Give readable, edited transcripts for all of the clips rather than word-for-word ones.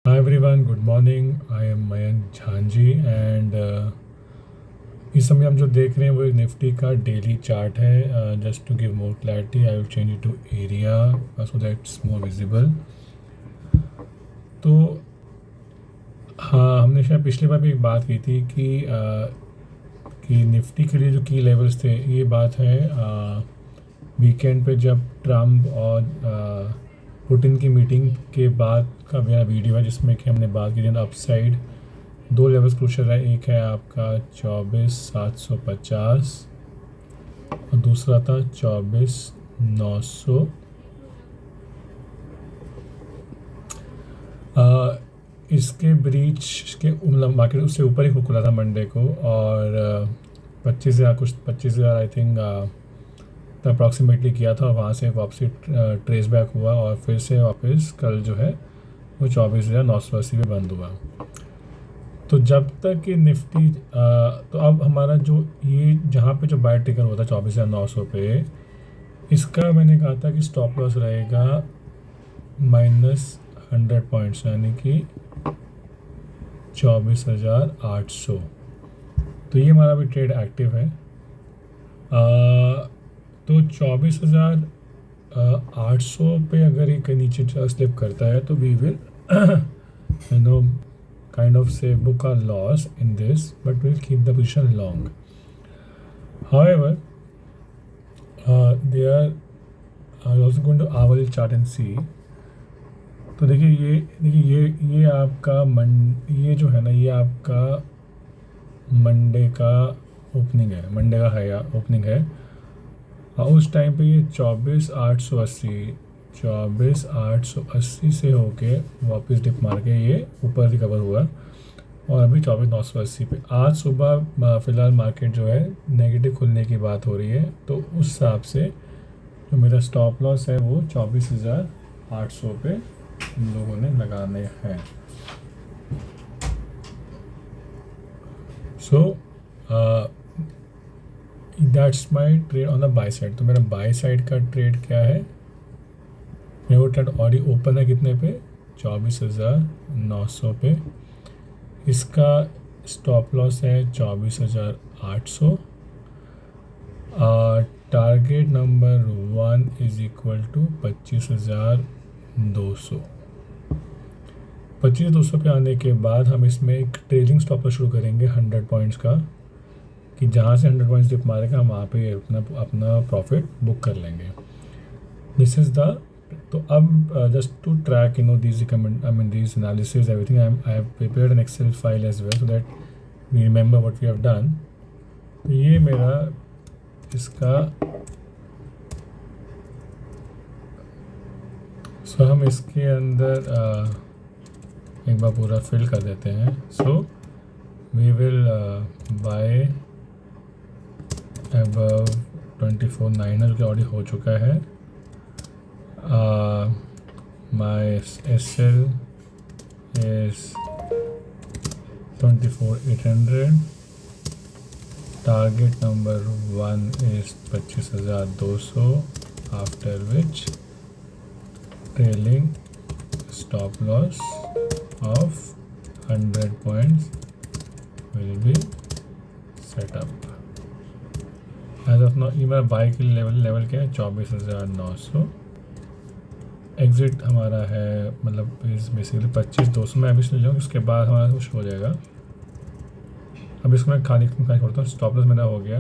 Hi everyone, good morning. I am Mayank Jhanjhi and इस समय हम जो देख रहे हैं वो निफ्टी का डेली चार्ट है. Just to give more clarity I will change it to area so that it's more visible. तो हाँ, हमने शायद पिछली बार भी एक बात की थी कि निफ्टी के लिए जो की लेवल्स थे, ये बात है वीकेंड पे जब ट्रम्प और पुतिन की मीटिंग के बाद का मेरा वीडियो है जिसमें कि हमने बात की थी अपसाइड दो लेवल्स क्रूशल है. एक है आपका 24,750 और दूसरा था 24,900. इसके ब्रीच के मतलब मार्केट उससे ऊपर ही खुला था मंडे को और 25,000 आई थिंक अप्रॉक्सीमेटली किया था. वहाँ से वापसी ट्रेस बैक हुआ और फिर से वापस कल जो है वो 24,980 पे बंद हुआ. तो जब तक कि निफ्टी तो अब हमारा जो ये जहाँ पे जो बाय ट्रिगर होता है 24,900 पे, इसका मैंने कहा था कि स्टॉप लॉस रहेगा -100 पॉइंट्स यानी कि 24,800. तो ये हमारा भी ट्रेड एक्टिव है. तो 24,800 पे अगर ये नीचे स्लिप करता है तो we will you know kind of say book a loss in this, but we'll keep the position long. However, they are also going to hourly chart and see. तो देखिए ये आपका ये जो है ना, ये आपका मंडे का ओपनिंग है, मंडे का है या ओपनिंग है. उस टाइम पे ये 24,880 से होके वापस डिप मार के ये ऊपर रिकवर हुआ और अभी 24,980 पे. आज सुबह फ़िलहाल मार्केट जो है नेगेटिव खुलने की बात हो रही है, तो उस हिसाब से जो मेरा स्टॉप लॉस है वो 24,800 पे हम लोगों ने लगाने हैं. So that's my trade on the by side. तो मेरा बाय साइड का ट्रेड क्या है, मेरा वो ट्रेड ऑलरेडी ओपन है कितने पे, 24,900 पे. इसका स्टॉप लॉस है 24,800. Target number 1 is equal to 25,200. 25,200 पे आने के बाद हम इसमें एक ट्रेलिंग स्टॉप लॉस शुरू करेंगे 100 पॉइंट्स का, कि जहाँ से 100 पॉइंट्स डिप मारेगा हम वहाँ पे अपना प्रॉफिट बुक कर लेंगे. This is the. तो अब just to track these these analysis everything, I have prepared an Excel file as well so that we remember what we have done. तो ये मेरा इसका हम इसके अंदर एक बार पूरा फिल कर देते हैं. So we will buy above 24,900 के ऑलरेडी हो चुका है. My SL is 24,800. Target number 1 is 25,200, after which trailing stop loss of 100 points will be set up. As of now ये मेरा बाई के लेवल क्या है, 24,900. एग्ज़िट हमारा है मतलब इस बेसिकली 25,200 में अभी सुन जाऊँ, उसके बाद हमारा कुछ हो जाएगा. अब इसको मैं खाली करता हूँ. स्टॉप लॉस मेरा हो गया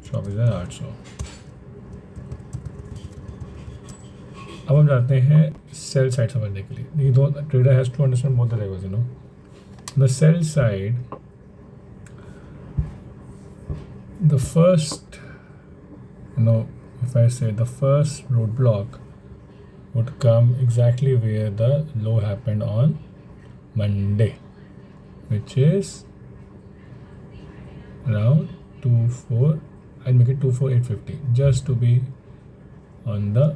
24,800. अब हम जाते हैं सेल साइड समझने के लिए. देखिए दो trader has to understand both the levels. The sell side, the first if I say the first roadblock would come exactly where the low happened on Monday, which is around 24. I'll make it 24,850 just to be on the.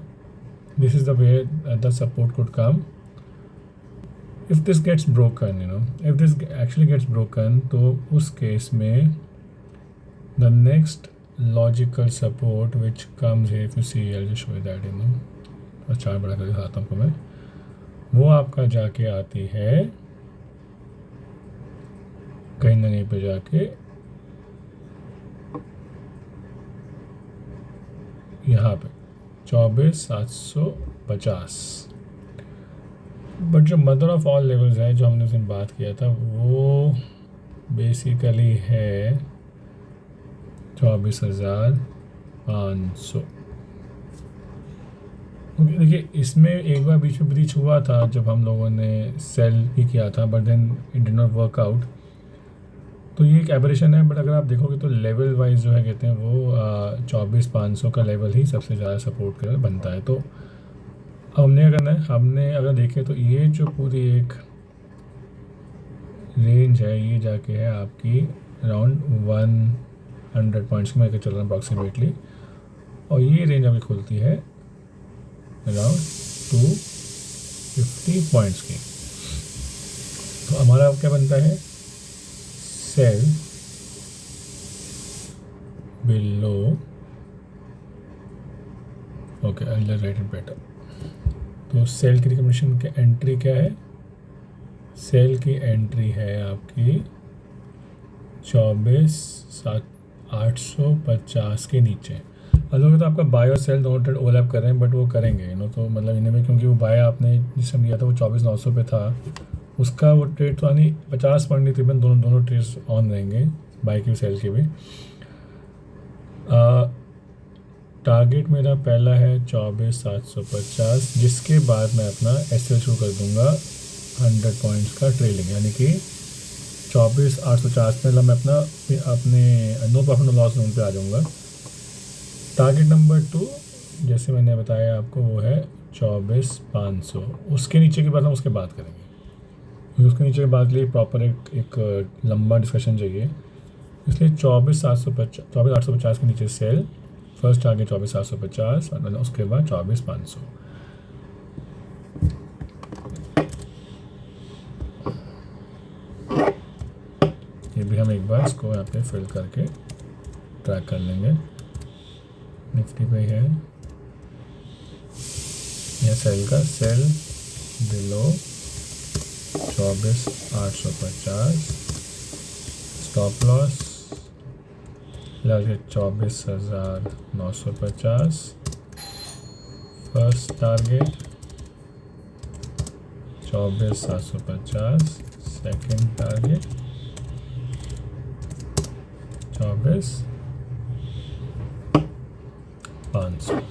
This is the way the support could come. If this gets broken, if this actually gets broken, तो उस case में the next logical support which comes here, if you see, I'll just show you that, चार बड़ा करके दिखाता हूँ आपको मैं. वो आपका जाके आती है कहीं ना कहीं पे जाके यहाँ पे 24,750। बट जो मदर ऑफ ऑल लेवल्स है जो हमने उस दिन बात किया था वो बेसिकली है 24,500। देखिए इसमें एक बार बीच में ब्रीच हुआ था जब हम लोगों ने सेल भी किया था, but then it did not work out. तो ये एक एबरेशन है, बट अगर आप देखोगे तो लेवल वाइज जो है कहते हैं वो 24,500 का लेवल ही सबसे ज़्यादा सपोर्ट कर बनता है। तो अब हमने क्या करना है, हमने अगर देखें तो ये जो पूरी एक रेंज है ये जाके है आपकी अराउंड 100 पॉइंट्स में चल रहा है अप्रॉक्सीमेटली, और ये रेंज आपकी खुलती है अराउंड 250 पॉइंट्स की। तो हमारा क्या बनता है, cell below, okay I will write it better. तो सेल की रिकमेंडेशन की एंट्री क्या है, सेल की एंट्री है आपकी 24,850 के नीचे। अगर तो आपका बाय और सेल दोनों ट्रेड ओवरलैप कर रहे हैं, बट वो करेंगे तो मतलब इन्हें में, क्योंकि वो बाय आपने जिसमें लिया था वो 24,900 पे था, उसका वो ट्रेड तो यानी 50 पॉइंट तकरीबन दोनों ट्रेड्स ऑन रहेंगे, बाय की सेल के भी। टारगेट मेरा पहला है 24,750, जिसके बाद मैं अपना एसएल शुरू कर दूंगा 100 पॉइंट्स का ट्रेलिंग, यानी कि 24,850 में मैं अपने no profit no loss zone पे आ जाऊंगा। टारगेट नंबर 2 जैसे मैंने बताया आपको वो है 24,500। उसके नीचे की बात हम उसके बाद करेंगे, उसके नीचे की बात के लिए प्रॉपर एक लंबा डिस्कशन चाहिए, इसलिए 24,850 के नीचे सेल, फर्स्ट टारगेट 24,750 और उसके बाद 24,500। ये भी हम एक बार इसको यहाँ पे फिल करके ट्रैक कर लेंगे। निफ्टी पे है यह सेल का, सेल बिलो 24,850, स्टॉप लॉस लगे 24,950, first target 24,750, second target 24,500।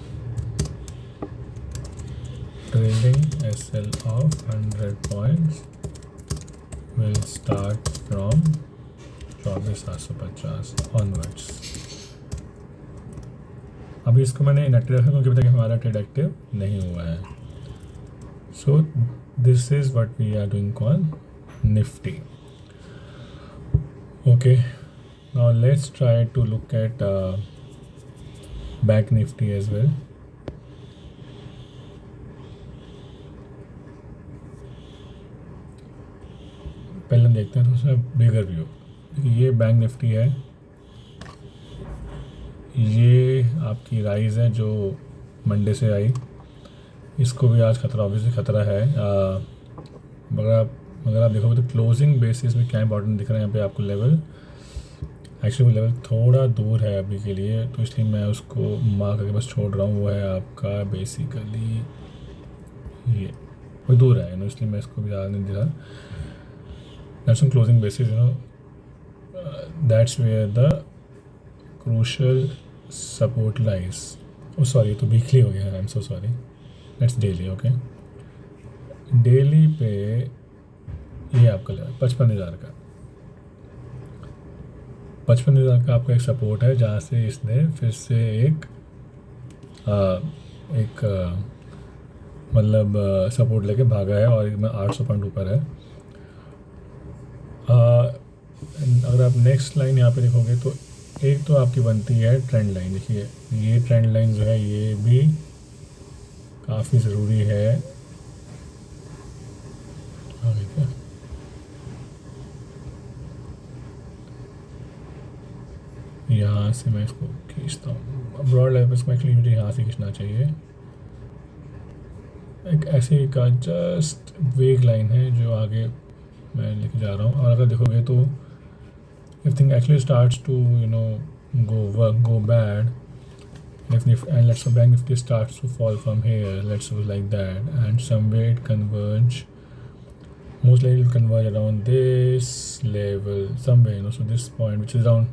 Trading SL of 100 points will start from 24,750 onwards। अभी इसको मैंने इनएक्टिव रखा क्योंकि अभी तक हमारा ट्रेड एक्टिव नहीं हुआ है। So this is what we are doing on Nifty. Okay, now let's try to look at Bank Nifty as well. पहले हम देखते हैं तो उसमें बिगर व्यू। ये बैंक निफ्टी है, ये आपकी राइज है जो मंडे से आई, इसको भी आज खतरा, ऑब्वियसली खतरा है। अगर आप देखोगे तो क्लोजिंग बेसिस में क्या इंपॉर्टेंट दिख रहा है यहाँ पे आपको लेवल, एक्चुअली वो लेवल थोड़ा दूर है अभी के लिए, तो इसलिए मैं उसको मार्क करके बस छोड़ रहा हूँ। वो है आपका बेसिकली ये, वो दूर है इसलिए मैं इसको भी ज़्यादा नहीं दे रहा। That's on closing basis, that's where the crucial support lies। oh sorry, तो वीकली हो गया, I'm so sorry, that's daily। okay, daily पे ये आपका लेवल 55,000 का, 55,000 का आपका एक सपोर्ट है, जहाँ से इसने फिर से एक मतलब सपोर्ट लेके भागा है, और मैं 800 पॉइंट ऊपर है। अगर आप नेक्स्ट लाइन यहाँ पे देखोगे तो एक तो आपकी बनती है ट्रेंड लाइन। देखिए ये ट्रेंड लाइन जो है ये भी काफ़ी ज़रूरी है। आगे क्या, यहाँ से मैं इसको खींचता हूँ ब्रॉड लेवल पे, इसको एक्चुअली मुझे यहाँ से खींचना चाहिए। एक ऐसे का जस्ट वेग लाइन है जो आगे मैं लेके जा रहा हूँ। और अगर देखोगे तो if thing actually starts to go bad, and let's say bank nifty starts to fall from here, let's suppose like that, and somewhere it converge, most likely it will converge around this level somewhere, so this point which is around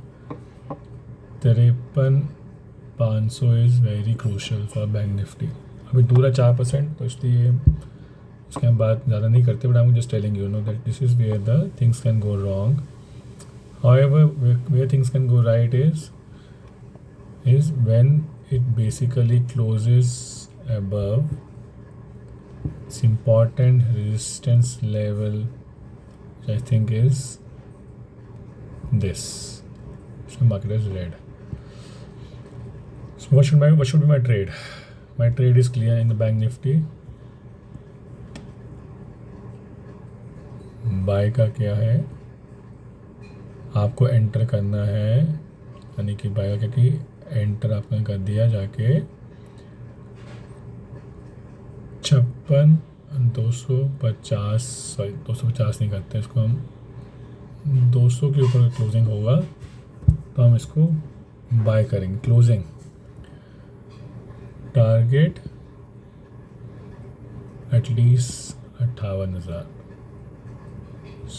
53,500 is very crucial for bank Nifty. अभी दूर है 4%, तो इसलिए उसके हम बात ज़्यादा नहीं करते, but I am just telling you that this is where the things can go wrong. However, where things can go right is when it basically closes above this important resistance level, which I think is this. So market is red. So what should be my trade? My trade is clear in the bank nifty. Buy का क्या है, आपको enter करना है, यानी कि bye, क्योंकि enter आपने कर दिया जाके 56,250, सॉरी 250 नहीं करते इसको, हम 200 के ऊपर क्लोजिंग होगा तो हम इसको बाय करेंगे. Closing target at least 58,000,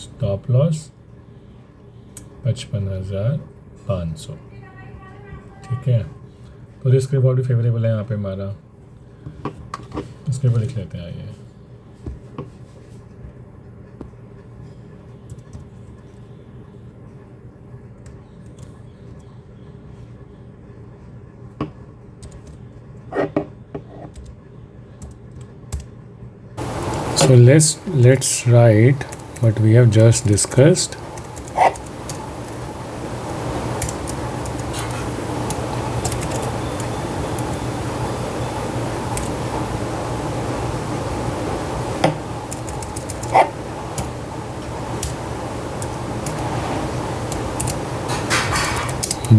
stop loss 55,500. ठीक है, तो रिस्क रिवॉर्ड भी फेवरेबल है यहाँ पे हमारा. इसके ऊपर लिख लेते हैं. आइए, so let's write what we have just discussed.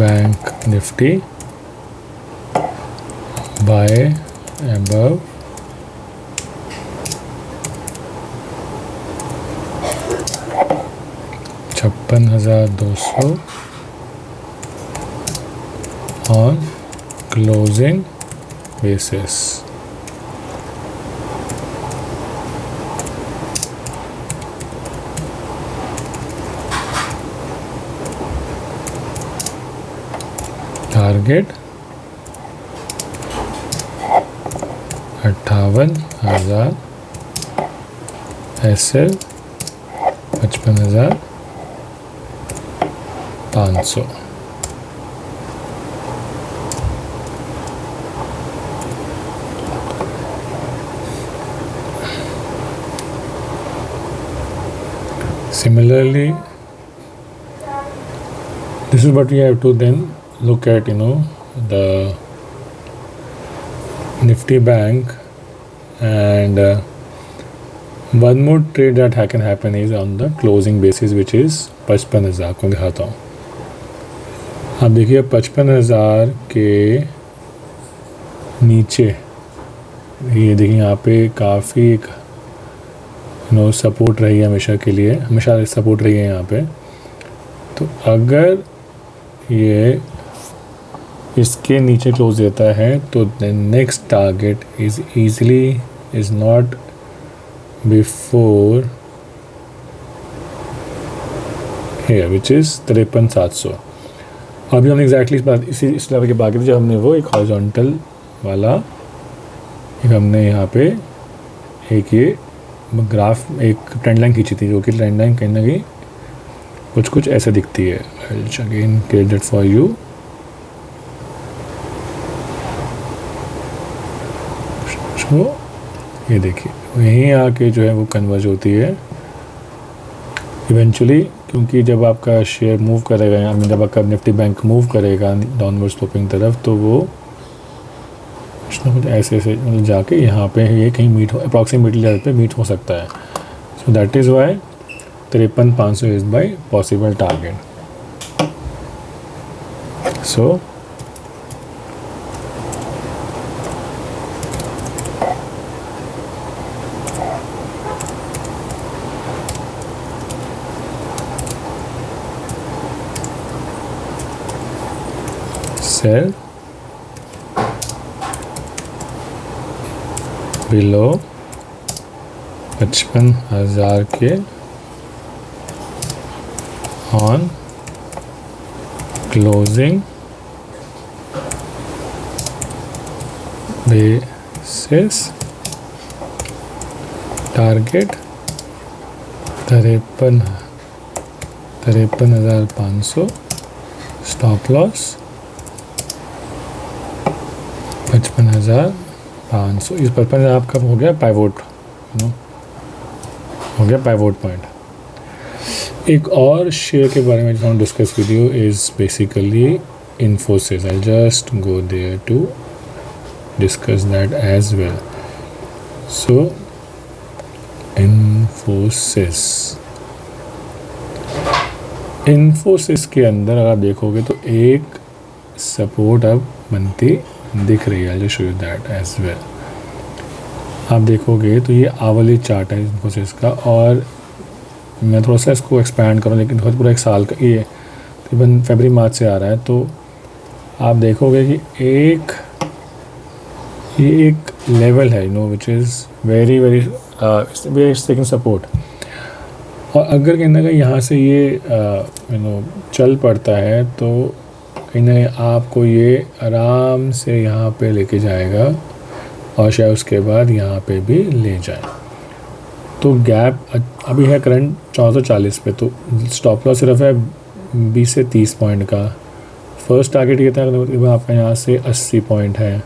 Bank Nifty buy above 56,200 on closing basis. Target 58,000, SL 55,500. Similarly, this is what we have to then look at, the Nifty Bank, and one more trade that can happen is on the closing basis, which is 55,000. को दिखाता हूँ. आप देखिए 55,000 के नीचे ये देखिए यहाँ पे काफ़ी सपोर्ट रही है, हमेशा सपोर्ट रही है यहाँ पे. तो अगर ये इसके नीचे क्लोज देता है तो the next target is not before here, which is 53,700. अभी हमने एग्जैक्टली इस लेवल के बाकी जब हमने वो एक हॉरिजॉन्टल वाला हमने यहाँ पे एक ये ग्राफ, एक ट्रेंड लाइन खींची थी, जो कि ट्रेंड लाइन कहीं ना कहीं कुछ ऐसे दिखती है. Again create that for you. तो ये देखिए यहीं आके जो है वो कन्वर्ज होती है इवेंचुअली, क्योंकि जब आपका शेयर मूव करेगा, यानी जब आपका निफ्टी बैंक मूव करेगा डाउनवर्ड स्लोपिंग तरफ, तो वो कुछ ऐसे मतलब जाके यहाँ पे ये कहीं मीट हो, अप्रॉक्सीमेटली लेवल पे मीट हो सकता है. So that is why 53,500 is by possible target. So sell below 55,000 के on closing basis, target 53,500, stop loss 55,500। इस 55,000 आपका हो गया पाइवोट, हो गया पाइवोट पॉइंट। एक और शेयर के बारे में जो discuss video is basically Infosys. I just go there to discuss that as well. So Infosys के अंदर अगर आप देखोगे तो एक सपोर्ट अब बनती दिख रही है। Show you that as well. आप देखोगे तो ये आवली चार्ट है इन्फोसिस का, और मैं थोड़ा सा इसको एक्सपैंड करूँ, लेकिन बहुत पूरा एक साल का ये तकरीबन फरवरी मार्च से आ रहा है। तो आप देखोगे कि ये एक लेवल है which is very very taking support. और अगर कहीं ना कहीं यहाँ से ये चल पड़ता है तो कहीं ना कहीं आपको ये आराम से यहाँ पे लेके जाएगा, और शायद उसके बाद यहाँ पे भी ले जाए। तो गैप अभी है करंट 440 पे, तो स्टॉप लॉस सिर्फ है 20 से 30 पॉइंट का। फर्स्ट टारगेट ये था आपका यहाँ से 80 पॉइंट है,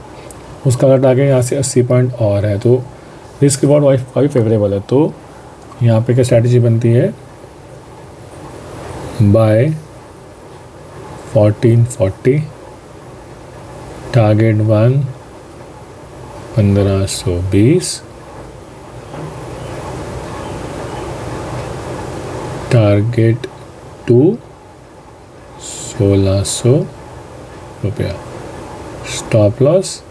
उसका अगर टारगेट यहाँ से 80 पॉइंट और है, तो रिस्क रिवॉर्ड काफ़ी फेवरेबल है। तो यहाँ पे क्या स्ट्रैटेजी बनती है, बाय 1440, टारगेट 1 1520, टारगेट 2 1600 रुपया, स्टॉप लॉस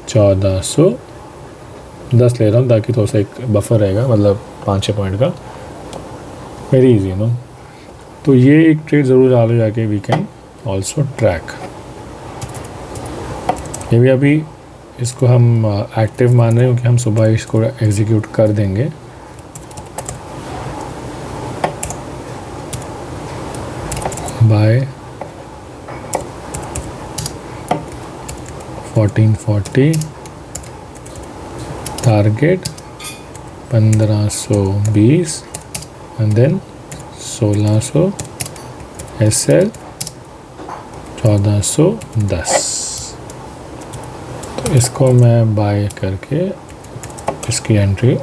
1410 ले रहा हूँ ताकि थोड़ा सा एक बफर रहेगा, मतलब 5-6 पॉइंट का। वेरी इजी तो ये एक ट्रेड ज़रूर आगे जाके वी कैन ऑल्सो ट्रैक। ये भी अभी इसको हम एक्टिव मान रहे हैं क्योंकि हम सुबह इसको एग्जीक्यूट कर देंगे। Buy 1440, target 1520 and then 1600, SL 1410। तो इसको मैं बाय करके इसकी एंट्री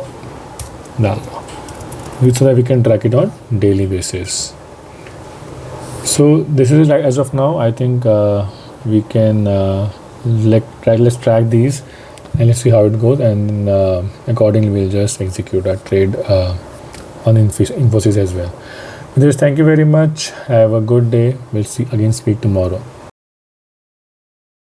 डाल दूँ, so that we can track it on daily basis. So this is like as of now I think we can let's track these and let's see how it goes, and accordingly we'll just execute our trade on Infosys as well. With this, thank you very much. Have a good day. We'll speak tomorrow.